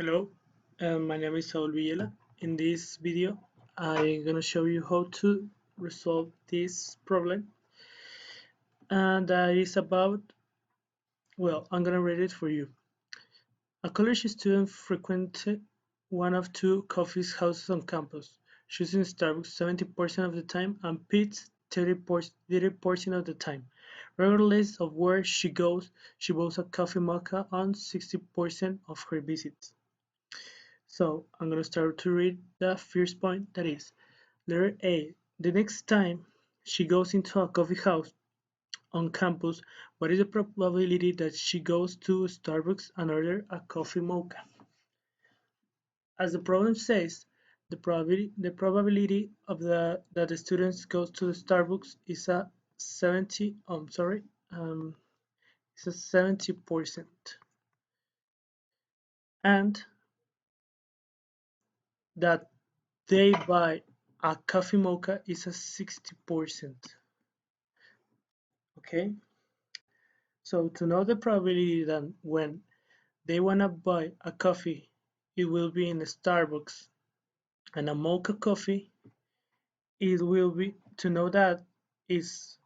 Hello, my name is Saul Villela. In this video, I'm gonna show you how to resolve this problem, and that is about, well, I'm gonna read it for you. A college student frequented one of two coffee houses on campus, choosing Starbucks 70% of the time and Pete's 30% of the time. Regardless of where she goes, she buys a coffee mocha on 60% of her visits. So I'm going to start to read the first point, that is, letter A. The next time she goes into a coffee house on campus, what is the probability that she goes to Starbucks and order a coffee mocha? As the problem says, the probability of that the student goes to the Starbucks is a 70. It's a 70%, and that they buy a coffee mocha is a 60%. Okay, so to know the probability that when they wanna buy a coffee, it will be in a Starbucks and a mocha coffee, it will be to know that is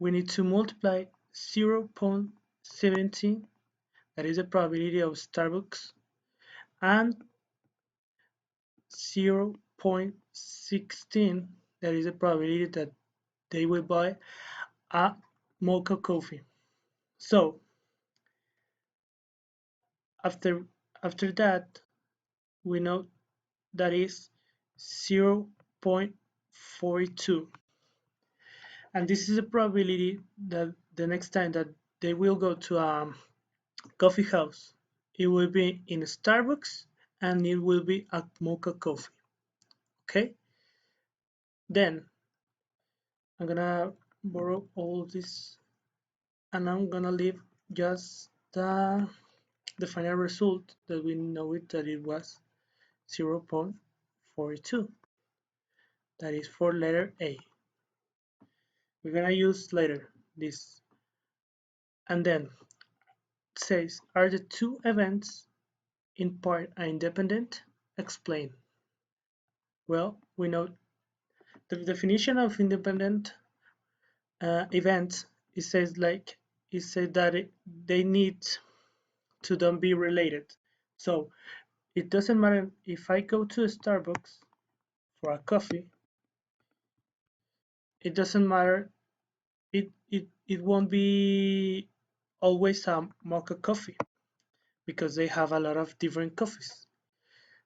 we need to multiply 0.17, that is the probability of Starbucks, and 0.16, that is the probability that they will buy a mocha coffee. So after after that, we know that is 0.42, and this is a probability that the next time that they will go to a coffee house, it will be in Starbucks and it will be a mocha coffee. Okay, then I'm gonna borrow all this and I'm gonna leave just the final result that we know it that it was 0.42. That is for letter A. We're gonna use later this. And then it says, are the two events in part are independent? Explain. Well, we know the definition of independent events. It says that they need to don't be related. So it doesn't matter if I go to Starbucks for a coffee. It doesn't matter. It won't be always a mocha coffee because they have a lot of different coffees.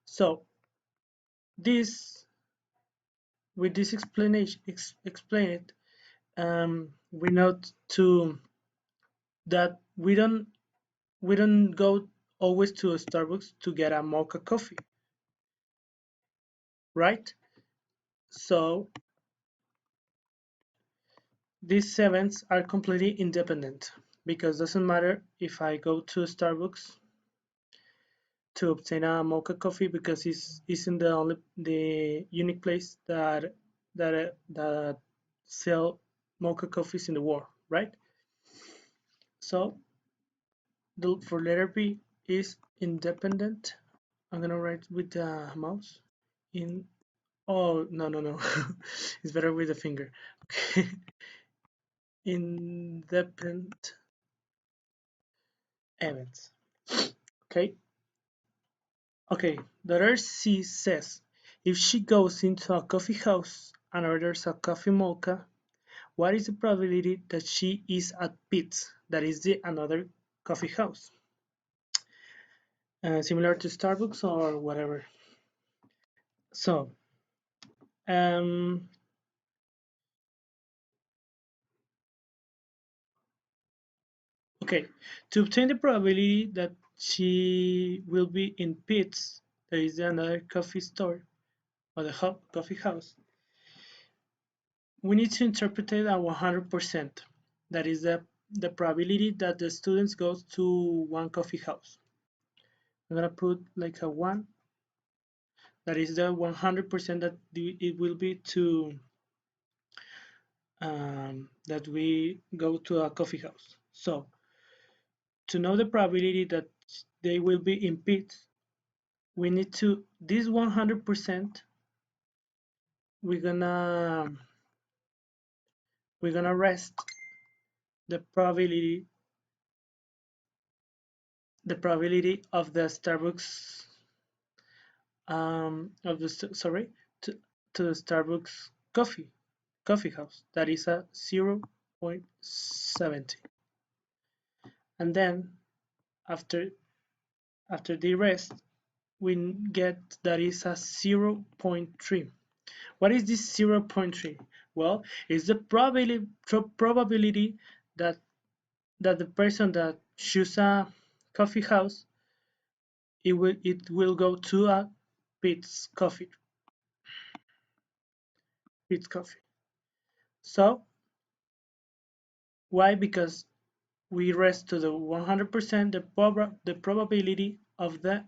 So this with this explanation explain it, we note to that we don't go always to a Starbucks to get a mocha coffee, right? So these events are completely independent because it doesn't matter if I go to Starbucks to obtain a mocha coffee because it's isn't the unique place that sell mocha coffees in the world, right? So for letter B is independent. I'm gonna write with the mouse in. Oh, no. It's better with the finger. Okay. Independent events. Okay. Okay. Letter C says if she goes into a coffee house and orders a coffee mocha, what is the probability that she is at Pete's, that is the another coffee house? Similar to Starbucks or whatever. So, um, okay, to obtain the probability that she will be in Pete's, that is another coffee store or the coffee house, we need to interpret it at 100%. That is the probability that the students goes to one coffee house. I'm gonna put like a 1. That is the 100% that it will be to that we go to a coffee house. So to know the probability that they will be in bits. We need to this 100%. We're gonna rest the probability of the Starbucks of the sorry to, to the Starbucks coffee house, that is a 0.70. And then after the rest we get that is a 0.3. What is this 0.3? Well, it's the probability that the person that choose a coffee house, it will go to a Pete's coffee. Pete's coffee. So why? Because we rest to the 100% the probability of the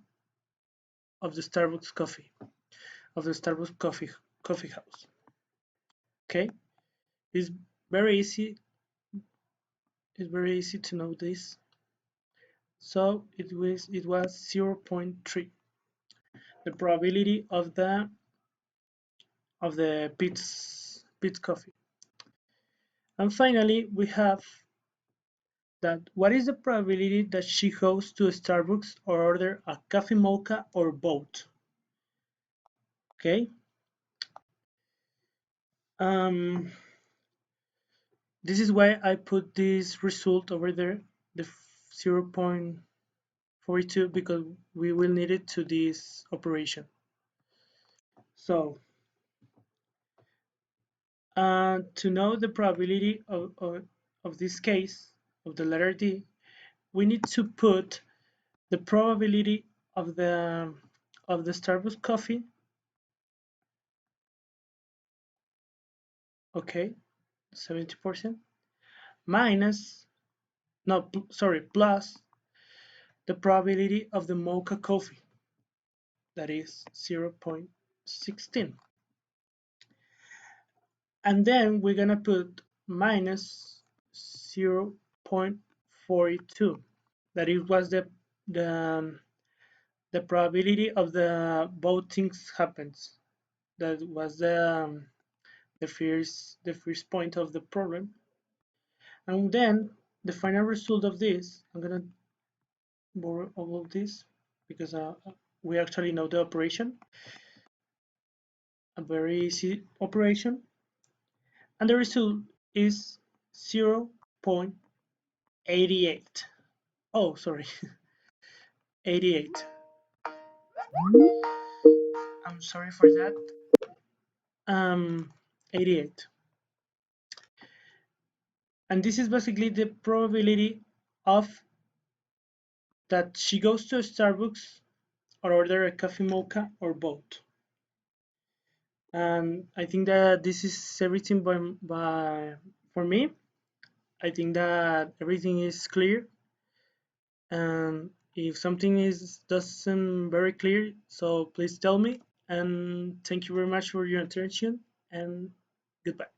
Starbucks coffee, of the Starbucks coffee house. Okay, it's very easy. It's very easy to know this. So it was 0.3, the probability of the Pete's coffee. And finally, we have that what is the probability that she goes to Starbucks or order a coffee mocha or both? Okay. This is why I put this result over there, the 0.42, because we will need it to this operation. So to know the probability of this case, of the letter D, we need to put the probability of the Starbucks coffee, okay, 70%, minus, no, sorry, plus the probability of the mocha coffee, that is 0.16. And then we're gonna put minus 0.42. That it was the the probability of the both things happens. That was the first point of the problem. And then the final result of this, I'm gonna borrow all of this because we actually know the operation, a very easy operation, and the result is 0.88. Oh, sorry, 88. I'm sorry for that. 88. And this is basically the probability of that she goes to Starbucks or order a coffee mocha or both. And I think that this is everything for me. I think that everything is clear. And if something doesn't very clear, so please tell me. And thank you very much for your attention, and goodbye.